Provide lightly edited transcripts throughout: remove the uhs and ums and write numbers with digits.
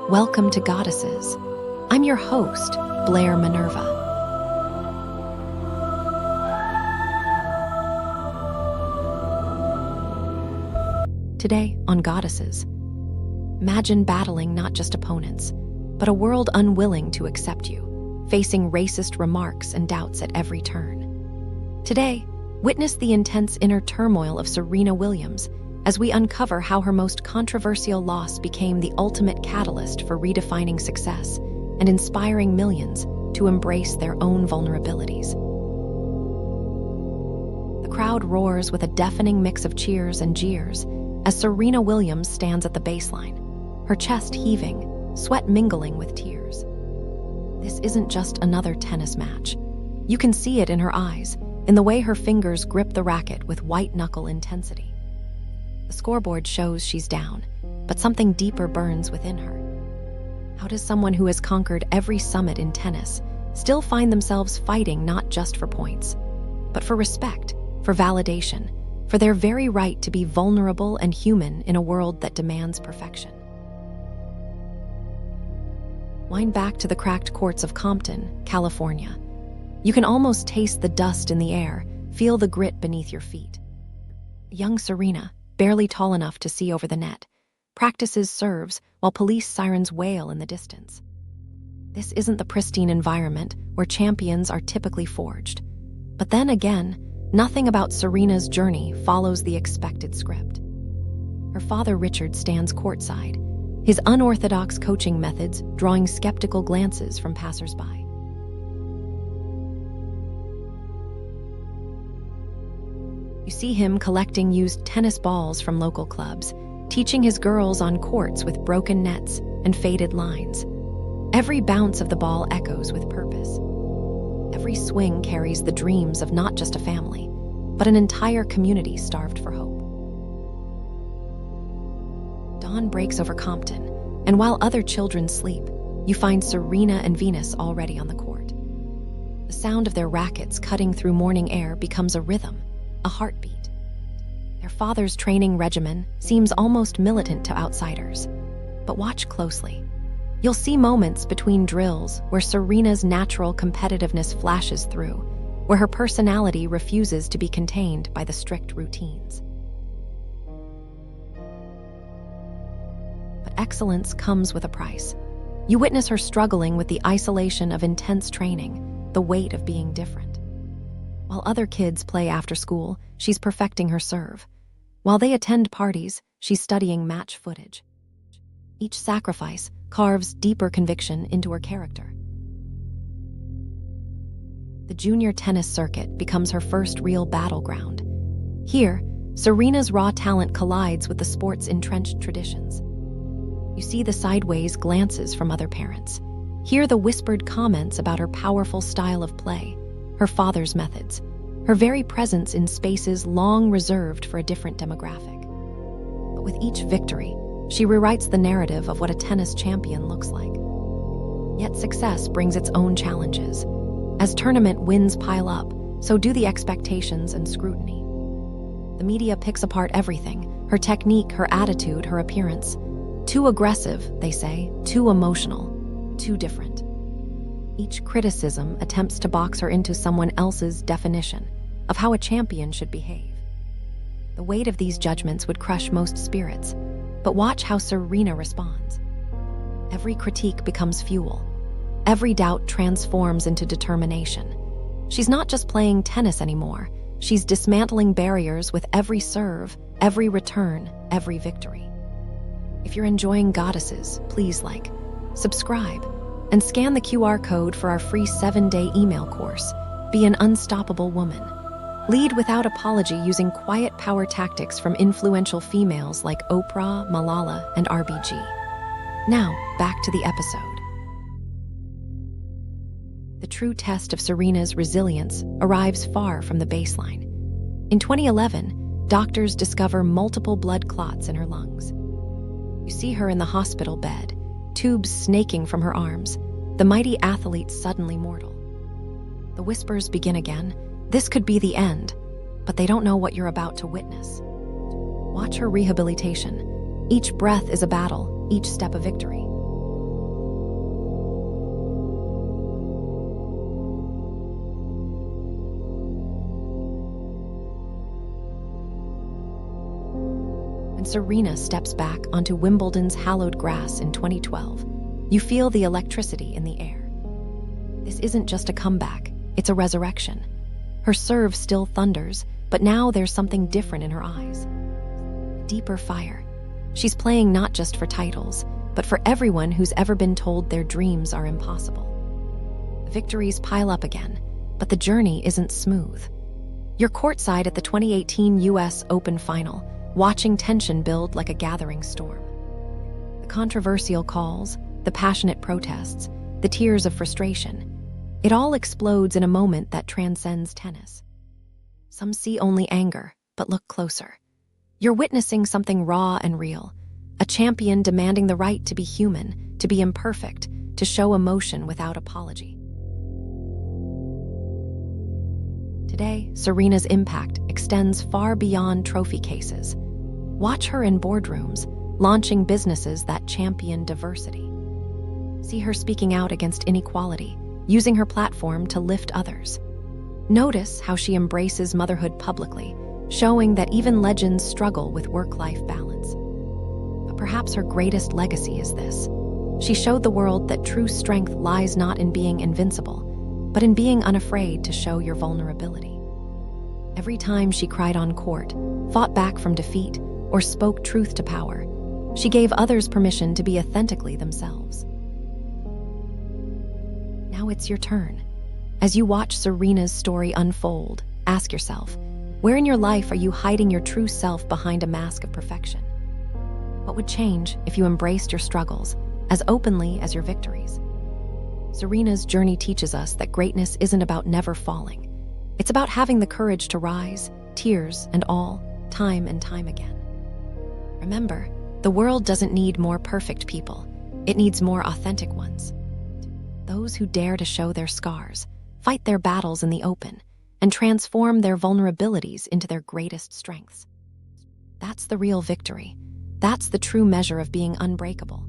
Welcome to Goddesses. I'm your host, Blair Minerva. Today on Goddesses, imagine battling not just opponents, but a world unwilling to accept you, facing racist remarks and doubts at every turn. Today, witness the intense inner turmoil of Serena Williams as we uncover how her most controversial loss became the ultimate catalyst for redefining success and inspiring millions to embrace their own vulnerabilities. The crowd roars with a deafening mix of cheers and jeers as Serena Williams stands at the baseline, her chest heaving, sweat mingling with tears. This isn't just another tennis match. You can see it in her eyes, in the way her fingers grip the racket with white-knuckle intensity. The scoreboard shows she's down, but something deeper burns within her. How does someone who has conquered every summit in tennis still find themselves fighting not just for points, but for respect, for validation, for their very right to be vulnerable and human in a world that demands perfection? Wind back to the cracked courts of Compton, California. You can almost taste the dust in the air, feel the grit beneath your feet. Young Serena, barely tall enough to see over the net, practices serves while police sirens wail in the distance. This isn't the pristine environment where champions are typically forged. But then again, nothing about Serena's journey follows the expected script. Her father Richard stands courtside, his unorthodox coaching methods drawing skeptical glances from passersby. You see him collecting used tennis balls from local clubs, teaching his girls on courts with broken nets and faded lines. Every bounce of the ball echoes with purpose. Every swing carries the dreams of not just a family, but an entire community starved for hope. Dawn breaks over Compton, and while other children sleep, you find Serena and Venus already on the court. The sound of their rackets cutting through morning air becomes a rhythm, a heartbeat. Their father's training regimen seems almost militant to outsiders. But watch closely. You'll see moments between drills where Serena's natural competitiveness flashes through, where her personality refuses to be contained by the strict routines. But excellence comes with a price. You witness her struggling with the isolation of intense training, the weight of being different. While other kids play after school, she's perfecting her serve. While they attend parties, she's studying match footage. Each sacrifice carves deeper conviction into her character. The junior tennis circuit becomes her first real battleground. Here, Serena's raw talent collides with the sport's entrenched traditions. You see the sideways glances from other parents, hear the whispered comments about her powerful style of play, her father's methods, her very presence in spaces long reserved for a different demographic. But with each victory, she rewrites the narrative of what a tennis champion looks like. Yet success brings its own challenges. As tournament wins pile up, so do the expectations and scrutiny. The media picks apart everything: her technique, her attitude, her appearance. Too aggressive, they say, too emotional, too different. Each criticism attempts to box her into someone else's definition of how a champion should behave. The weight of these judgments would crush most spirits, but watch how Serena responds. Every critique becomes fuel. Every doubt transforms into determination. She's not just playing tennis anymore. She's dismantling barriers with every serve, every return, every victory. If you're enjoying Goddesses, please like, subscribe, and scan the QR code for our free 7-day email course, Be an Unstoppable Woman. Lead without apology using quiet power tactics from influential females like Oprah, Malala, and RBG. Now, back to the episode. The true test of Serena's resilience arrives far from the baseline. In 2011, doctors discover multiple blood clots in her lungs. You see her in the hospital bed, tubes snaking from her arms, the mighty athlete suddenly mortal. The whispers begin again. This could be the end, but they don't know what you're about to witness. Watch her rehabilitation. Each breath is a battle, each step a victory. When Serena steps back onto Wimbledon's hallowed grass in 2012, you feel the electricity in the air. This isn't just a comeback, it's a resurrection. Her serve still thunders, but now there's something different in her eyes. Deeper fire. She's playing not just for titles, but for everyone who's ever been told their dreams are impossible. The victories pile up again, but the journey isn't smooth. You're courtside at the 2018 US Open final, watching tension build like a gathering storm. The controversial calls, the passionate protests, the tears of frustration, it all explodes in a moment that transcends tennis. Some see only anger, but look closer. You're witnessing something raw and real, a champion demanding the right to be human, to be imperfect, to show emotion without apology. Today, Serena's impact extends far beyond trophy cases. Watch her in boardrooms, launching businesses that champion diversity. See her speaking out against inequality, using her platform to lift others. Notice how she embraces motherhood publicly, showing that even legends struggle with work-life balance. But perhaps her greatest legacy is this. She showed the world that true strength lies not in being invincible, but in being unafraid to show your vulnerability. Every time she cried on court, fought back from defeat, or spoke truth to power, she gave others permission to be authentically themselves. Now it's your turn. As you watch Serena's story unfold, ask yourself, where in your life are you hiding your true self behind a mask of perfection? What would change if you embraced your struggles as openly as your victories? Serena's journey teaches us that greatness isn't about never falling. It's about having the courage to rise, tears and all, time and time again. Remember, the world doesn't need more perfect people. It needs more authentic ones. Those who dare to show their scars, fight their battles in the open, and transform their vulnerabilities into their greatest strengths. That's the real victory. That's the true measure of being unbreakable.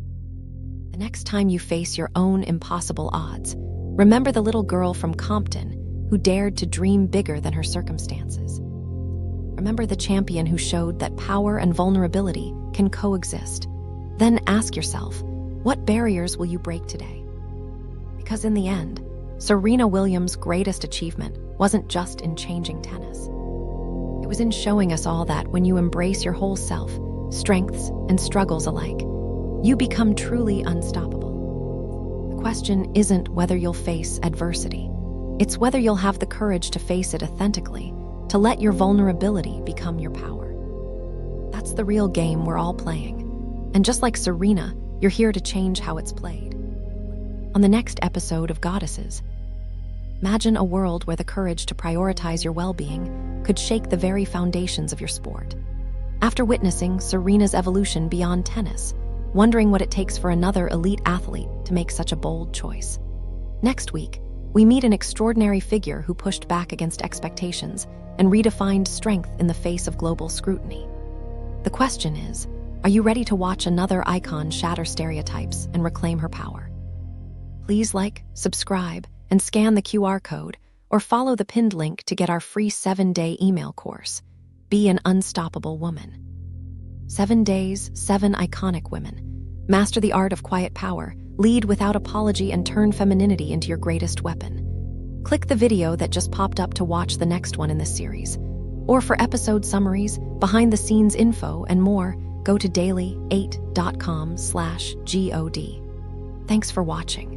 The next time you face your own impossible odds, remember the little girl from Compton who dared to dream bigger than her circumstances. Remember the champion who showed that power and vulnerability can coexist. Then ask yourself, what barriers will you break today? Because in the end, Serena Williams' greatest achievement wasn't just in changing tennis. It was in showing us all that when you embrace your whole self, strengths and struggles alike, you become truly unstoppable. The question isn't whether you'll face adversity. It's whether you'll have the courage to face it authentically, to let your vulnerability become your power. That's the real game we're all playing. And just like Serena, you're here to change how it's played. On the next episode of Goddesses, imagine a world where the courage to prioritize your well-being could shake the very foundations of your sport. After witnessing Serena's evolution beyond tennis, wondering what it takes for another elite athlete to make such a bold choice. Next week, we meet an extraordinary figure who pushed back against expectations and redefined strength in the face of global scrutiny. The question is, are you ready to watch another icon shatter stereotypes and reclaim her power? Please like, subscribe, and scan the QR code, or follow the pinned link to get our free 7-day email course, Be an Unstoppable Woman. 7 days, 7 iconic women. Master the art of quiet power, lead without apology, and turn femininity into your greatest weapon. Click the video that just popped up to watch the next one in this series. Or for episode summaries, behind-the-scenes info, and more, go to daily8.com/GOD. Thanks for watching.